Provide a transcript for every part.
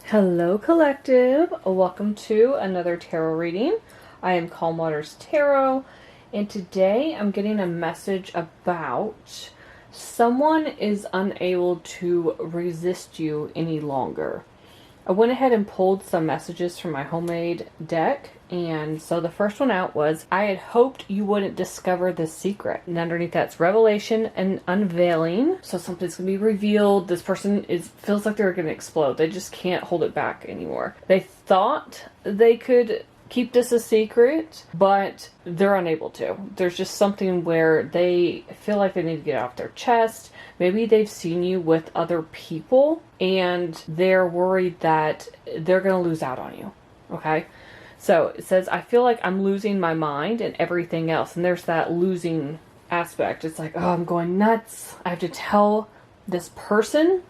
Hello collective, welcome to another tarot reading. I am CalmWatersTarot, and today I'm getting a message about someone is unable to resist you any longer. I went ahead and pulled some messages from my homemade deck, and so the first one out was, I had hoped you wouldn't discover the secret. And underneath that's revelation and unveiling. So something's going to be revealed. This person feels like they're going to explode. They just can't hold it back anymore. They thought they could keep this a secret, but they're unable to. There's just something where they feel like they need to get it off their chest. Maybe they've seen you with other people and they're worried that they're going to lose out on you. Okay? So it says, I feel like I'm losing my mind and everything else. And there's that losing aspect. It's like, oh, I'm going nuts. I have to tell this person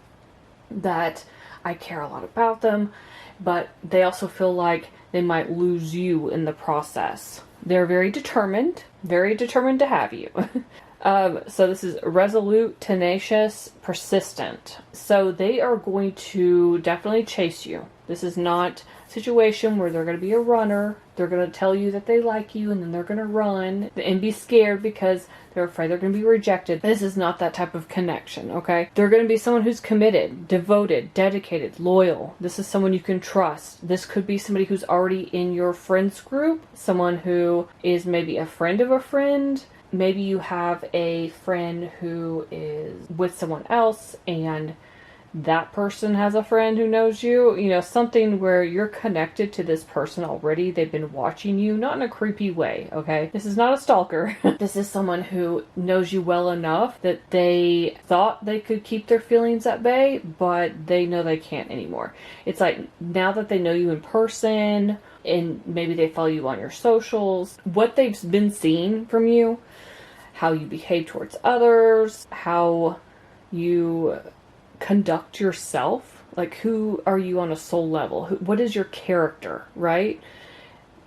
that I care a lot about them, but they also feel like they might lose you in the process. They're very determined to have you. So this is resolute, tenacious, persistent. So they are going to definitely chase you. This is not a situation where they're going to be a runner. They're going to tell you that they like you and then they're going to run and be scared because they're afraid they're going to be rejected. This is not that type of connection, okay? They're going to be someone who's committed, devoted, dedicated, loyal. This is someone you can trust. This could be somebody who's already in your friends group, someone who is maybe a friend of a friend. Maybe you have a friend who is with someone else and that person has a friend who knows you. You know, something where you're connected to this person already. They've been watching you, not in a creepy way, okay? This is not a stalker. This is someone who knows you well enough that they thought they could keep their feelings at bay, but they know they can't anymore. It's like, now that they know you in person, and maybe they follow you on your socials, what they've been seeing from you, how you behave towards others, how you conduct yourself, like who are you on a soul level, what is your character, right?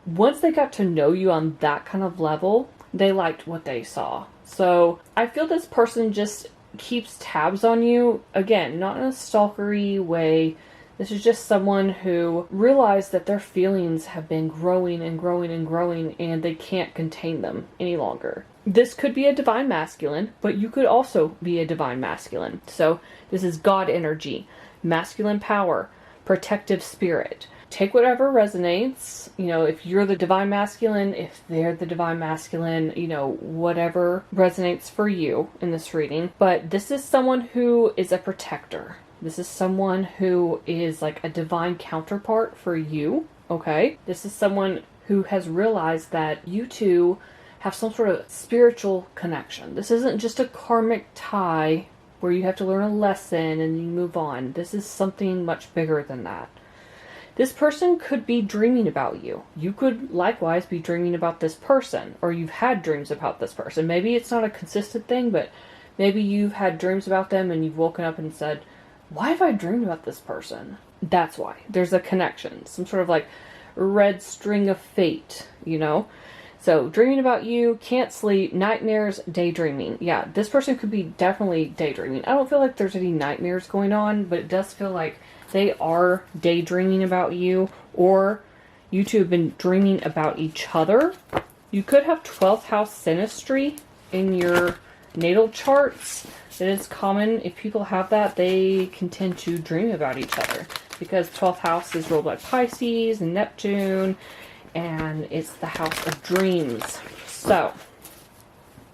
Once they got to know you on that kind of level, they liked what they saw. So I feel this person just keeps tabs on you, again, not in a stalkery way. This is just someone who realized that their feelings have been growing and growing and growing and they can't contain them any longer. This could be a divine masculine, but you could also be a divine masculine. So this is God energy, masculine power, protective spirit. Take whatever resonates. You know, if you're the divine masculine, if they're the divine masculine, you know, whatever resonates for you in this reading. But this is someone who is a protector. This is someone who is like a divine counterpart for you, okay? This is someone who has realized that you two have some sort of spiritual connection. This isn't just a karmic tie where you have to learn a lesson and you move on. This is something much bigger than that. This person could be dreaming about you. You could likewise be dreaming about this person, or you've had dreams about this person. Maybe it's not a consistent thing, but maybe you've had dreams about them and you've woken up and said, why have I dreamed about this person? That's why. There's a connection. Some sort of like red string of fate, you know? So dreaming about you, can't sleep, nightmares, daydreaming. Yeah, this person could be definitely daydreaming. I don't feel like there's any nightmares going on, but it does feel like they are daydreaming about you, or you two have been dreaming about each other. You could have 12th house synastry in your natal charts. It is common. If people have that, they can tend to dream about each other because 12th house is ruled by Pisces and Neptune, and it's the house of dreams. So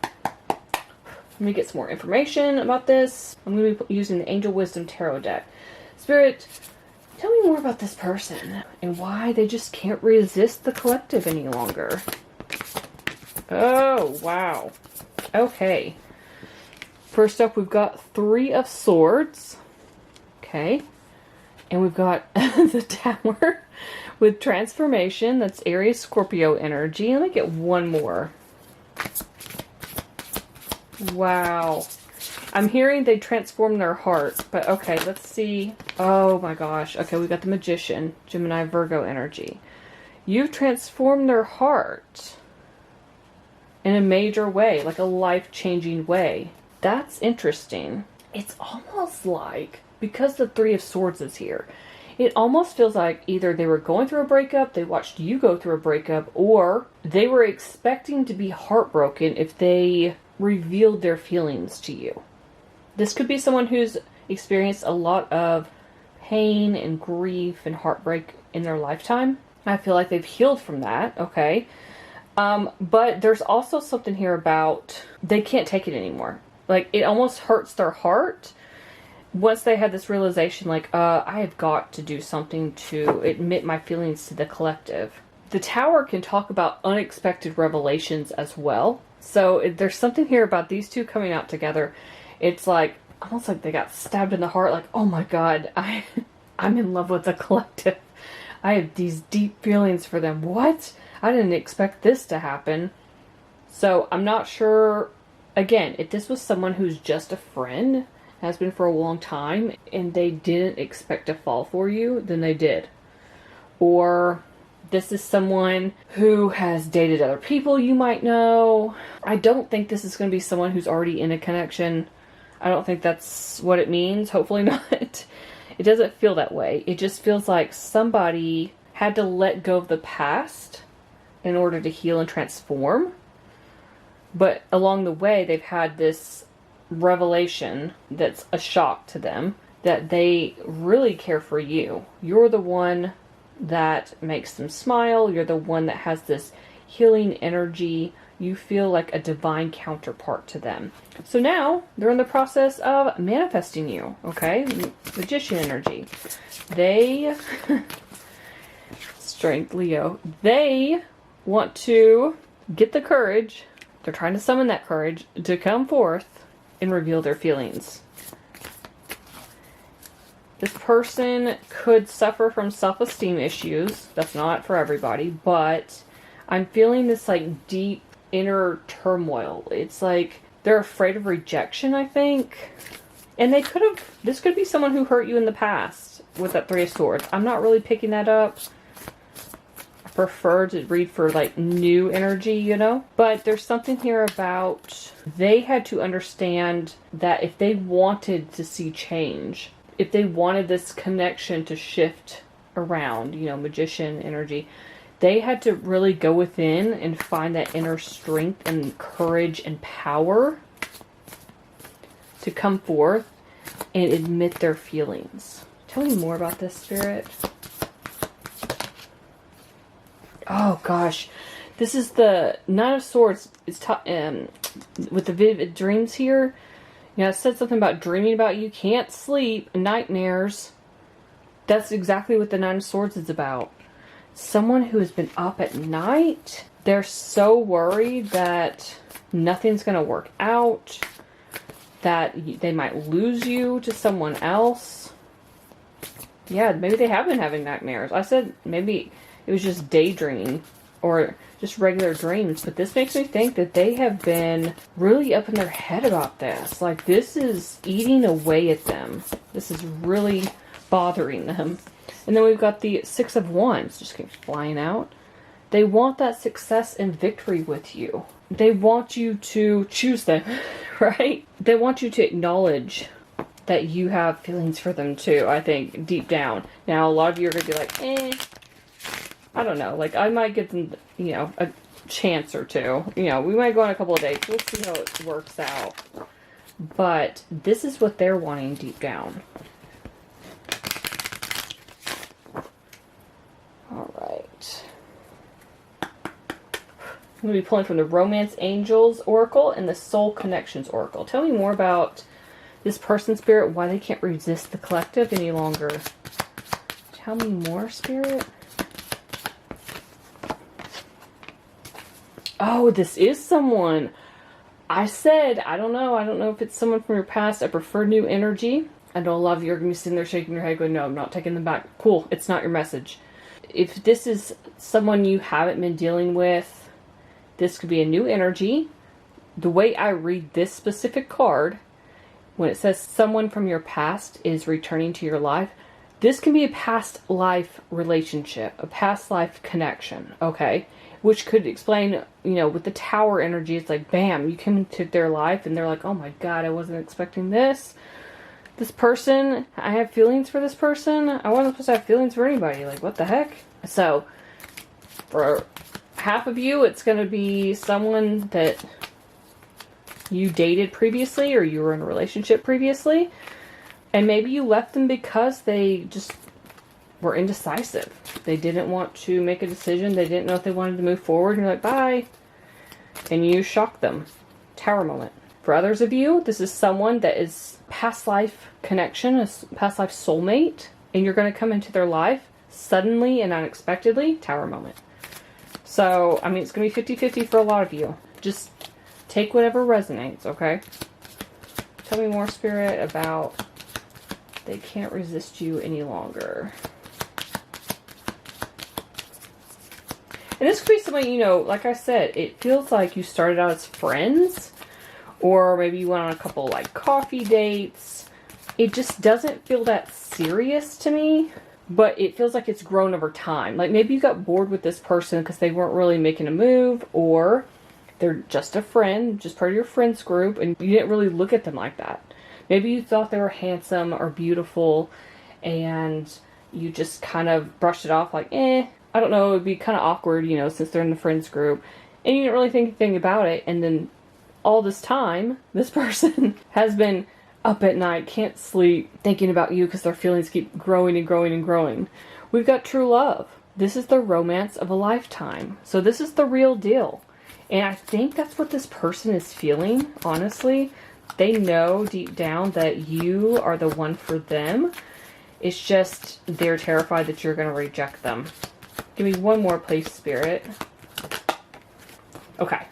let me get some more information about this. I'm going to be using the Angel Wisdom Tarot deck. Spirit, tell me more about this person and why they just can't resist the collective any longer. Oh, wow. Okay. First up, we've got 3 of Swords. Okay. And we've got the Tower with transformation. That's Aries, Scorpio energy. Let me get one more. Wow. I'm hearing they transform their heart. But okay, let's see. Oh my gosh. Okay, we've got the Magician, Gemini, Virgo energy. You've transformed their heart in a major way, like a life-changing way. That's interesting. It's almost like, because the 3 of Swords is here, It almost feels like either they were going through a breakup, they watched you go through a breakup, or they were expecting to be heartbroken if they revealed their feelings to you. This could be someone who's experienced a lot of pain and grief and heartbreak in their lifetime. I feel like they've healed from that, okay? But there's also something here about they can't take it anymore. Like, it almost hurts their heart once they had this realization, like, I have got to do something to admit my feelings to the collective. The Tower can talk about unexpected revelations as well. So there's something here about these two coming out together. It's like, almost like they got stabbed in the heart, like, oh my God, I'm in love with the collective. I have these deep feelings for them. What? I didn't expect this to happen. So I'm not sure, again, if this was someone who's just a friend, has been for a long time, and they didn't expect to fall for you, then they did. Or this is someone who has dated other people you might know. I don't think this is going to be someone who's already in a connection. I don't think that's what it means. Hopefully not. It doesn't feel that way. It just feels like somebody had to let go of the past in order to heal and transform. But along the way, they've had this revelation that's a shock to them, that they really care for you. You're the one that makes them smile. You're the one that has this healing energy. You feel like a divine counterpart to them. So now they're in the process of manifesting you, okay? Magician energy. They, strength Leo, they want to get the courage. They're trying to summon that courage to come forth and reveal their feelings. This person could suffer from self-esteem issues. That's not for everybody, but I'm feeling this like deep inner turmoil. It's like they're afraid of rejection, I think. And this could be someone who hurt you in the past with that Three of Swords. I'm not really picking that up. I prefer to read for like new energy, you know? But there's something here about they had to understand that if they wanted to see change, if they wanted this connection to shift around, you know, magician energy, they had to really go within and find that inner strength and courage and power to come forth and admit their feelings. Tell me more about this, Spirit. Oh gosh, this is the Nine of Swords. It's with the vivid dreams here. You know, it said something about dreaming about you can't sleep, nightmares. That's exactly what the Nine of Swords is about. Someone who has been up at night. They're so worried that nothing's going to work out, that they might lose you to someone else. Yeah, maybe they have been having nightmares. I said maybe it was just daydreaming or just regular dreams, but this makes me think that they have been really up in their head about this. Like, this is eating away at them. This is really bothering them. And then we've got the Six of Wands just keeps flying out. They want that success and victory with you. They want you to choose them, right? They want you to acknowledge that you have feelings for them too, I think, deep down. Now, a lot of you are going to be like, I don't know. Like, I might give them, you know, a chance or two. You know, we might go on a couple of dates. We'll see how it works out. But this is what they're wanting deep down. Alright. I'm going to be pulling from the Romance Angels Oracle and the Soul Connections Oracle. Tell me more about this person, Spirit, why they can't resist the collective any longer. Tell me more, Spirit. Oh, this is someone. I said, I don't know if it's someone from your past. I prefer new energy. I know a lot of you are going to be sitting there shaking your head going, no, I'm not taking them back. Cool, it's not your message. If this is someone you haven't been dealing with, this could be a new energy. The way I read this specific card, when it says someone from your past is returning to your life, this can be a past life relationship, a past life connection, okay? Which could explain, you know, with the Tower energy, it's like, bam, you come into their life and they're like, oh my God, I wasn't expecting this. This person, I have feelings for this person. I wasn't supposed to have feelings for anybody. Like, what the heck? So, for half of you, it's going to be someone that you dated previously or you were in a relationship previously. And maybe you left them because they just were indecisive. They didn't want to make a decision. They didn't know if they wanted to move forward. And you're like, bye. And you shocked them. Tower moment. For others of you, this is someone that is past life connection, a past life soulmate. And you're going to come into their life suddenly and unexpectedly. Tower moment. So, I mean, it's going to be 50-50 for a lot of you. Just take whatever resonates, okay? Tell me more, Spirit, about they can't resist you any longer. And this could be somebody, you know, like I said, it feels like you started out as friends. Or maybe you went on a couple, like, coffee dates. It just doesn't feel that serious to me. But it feels like it's grown over time. Like, maybe you got bored with this person because they weren't really making a move. Or they're just a friend, just part of your friends group. And you didn't really look at them like that. Maybe you thought they were handsome or beautiful. And you just kind of brushed it off like, I don't know, it would be kind of awkward, you know, since they're in the friends group. And you didn't really think anything about it. And then all this time, this person has been up at night, can't sleep, thinking about you because their feelings keep growing and growing and growing. We've got true love. This is the romance of a lifetime. So this is the real deal. And I think that's what this person is feeling, honestly. They know deep down that you are the one for them. It's just they're terrified that you're going to reject them. Give me one more, please, Spirit. Okay.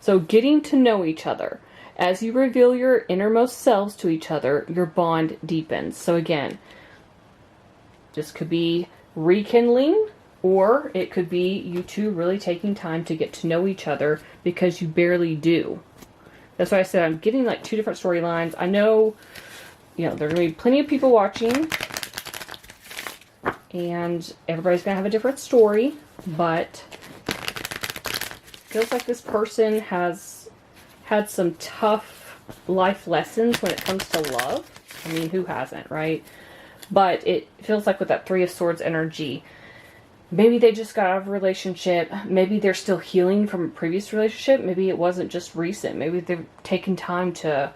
So getting to know each other. As you reveal your innermost selves to each other, your bond deepens. So again, this could be rekindling, or it could be you two really taking time to get to know each other because you barely do. That's why I said I'm getting like two different storylines. I know, you know, there are going to be plenty of people watching. And everybody's going to have a different story. But it feels like this person has had some tough life lessons when it comes to love. I mean, who hasn't, right? But it feels like with that Three of Swords energy, maybe they just got out of a relationship. Maybe they're still healing from a previous relationship. Maybe it wasn't just recent. Maybe they've taken time to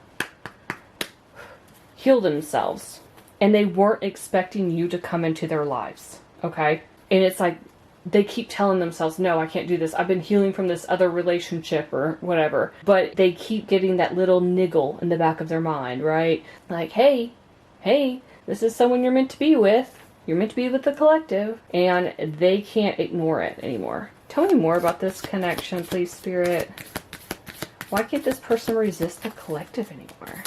heal themselves. And they weren't expecting you to come into their lives. Okay? And it's like they keep telling themselves, no, I can't do this. I've been healing from this other relationship or whatever. But they keep getting that little niggle in the back of their mind, right? Like, hey, this is someone you're meant to be with. You're meant to be with the collective. And they can't ignore it anymore. Tell me more about this connection, please, Spirit. Why can't this person resist the collective anymore?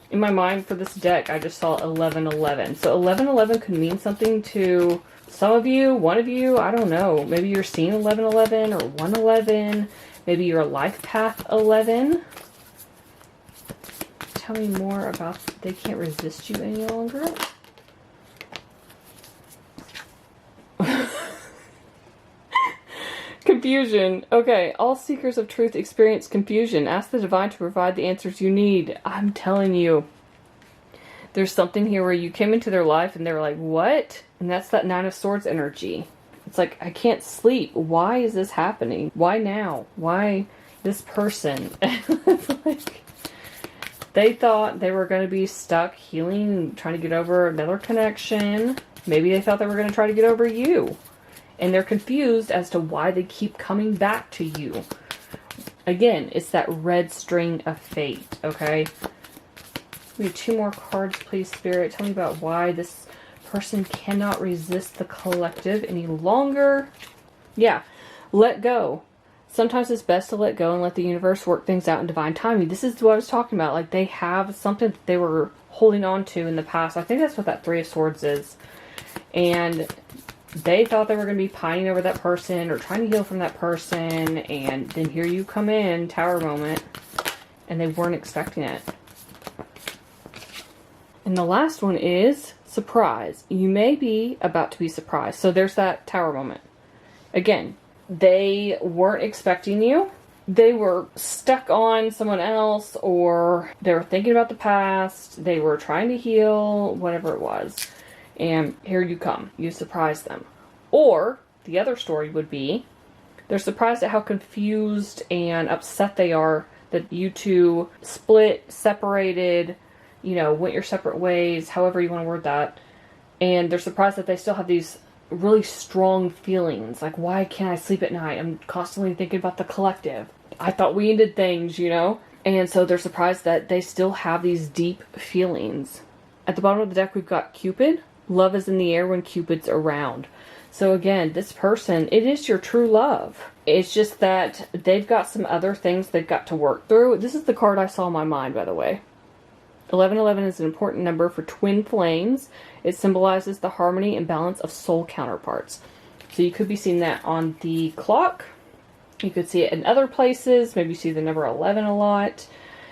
In my mind, for this deck, I just saw 1111. So 1111 could mean something to some of you, one of you, I don't know. Maybe you're seeing 1111 or 111. Maybe you're a life path 11. Tell me more about they can't resist you any longer. Confusion. Okay, all seekers of truth experience confusion. Ask the divine to provide the answers you need. I'm telling you. There's something here where you came into their life and they were like, what? And that's that Nine of Swords energy. It's like, I can't sleep. Why is this happening? Why now? Why this person? It's like, they thought they were going to be stuck healing, trying to get over another connection. Maybe they thought they were going to try to get over you. And they're confused as to why they keep coming back to you. Again, it's that red string of fate, okay? We need two more cards, please, Spirit. Tell me about why this person cannot resist the collective any longer. Yeah, let go. Sometimes it's best to let go and let the universe work things out in divine timing. This is what I was talking about. Like, they have something that they were holding on to in the past. I think that's what that Three of Swords is. And they thought they were going to be pining over that person or trying to heal from that person. And then here you come in, Tower moment. And they weren't expecting it. And the last one is surprise. You may be about to be surprised. So there's that Tower moment. Again, they weren't expecting you. they were stuck on someone else, or they were thinking about the past, they were trying to heal, whatever it was. And here you come. You surprise them. Or the other story would be they're surprised at how confused and upset they are that you two split, separated, you know, went your separate ways, however you want to word that. And they're surprised that they still have these really strong feelings. Like, why can't I sleep at night? I'm constantly thinking about the collective. I thought we ended things, you know? And so they're surprised that they still have these deep feelings. At the bottom of the deck, we've got Cupid. Love is in the air when Cupid's around. So again, this person, it is your true love. It's just that they've got some other things they've got to work through. This is the card I saw in my mind, by the way. 1111 is an important number for twin flames. It symbolizes the harmony and balance of soul counterparts. So you could be seeing that on the clock. You could see it in other places. Maybe you see the number 11 a lot.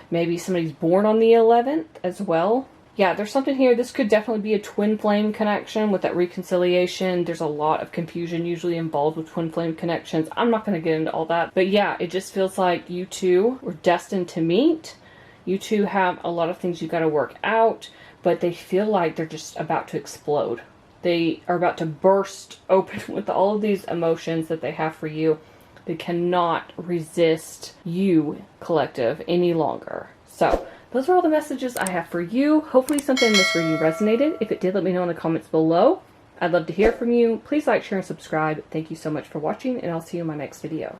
Maybe somebody's born on the 11th as well. Yeah, there's something here. This could definitely be a twin flame connection with that reconciliation. There's a lot of confusion usually involved with twin flame connections. I'm not going to get into all that. But yeah, it just feels like you two were destined to meet. You two have a lot of things you got to work out, but they feel like they're just about to explode. They are about to burst open with all of these emotions that they have for you. They cannot resist you, collective, any longer. So those are all the messages I have for you. Hopefully something in this reading resonated. If it did, let me know in the comments below. I'd love to hear from you. Please like, share, and subscribe. Thank you so much for watching, and I'll see you in my next video.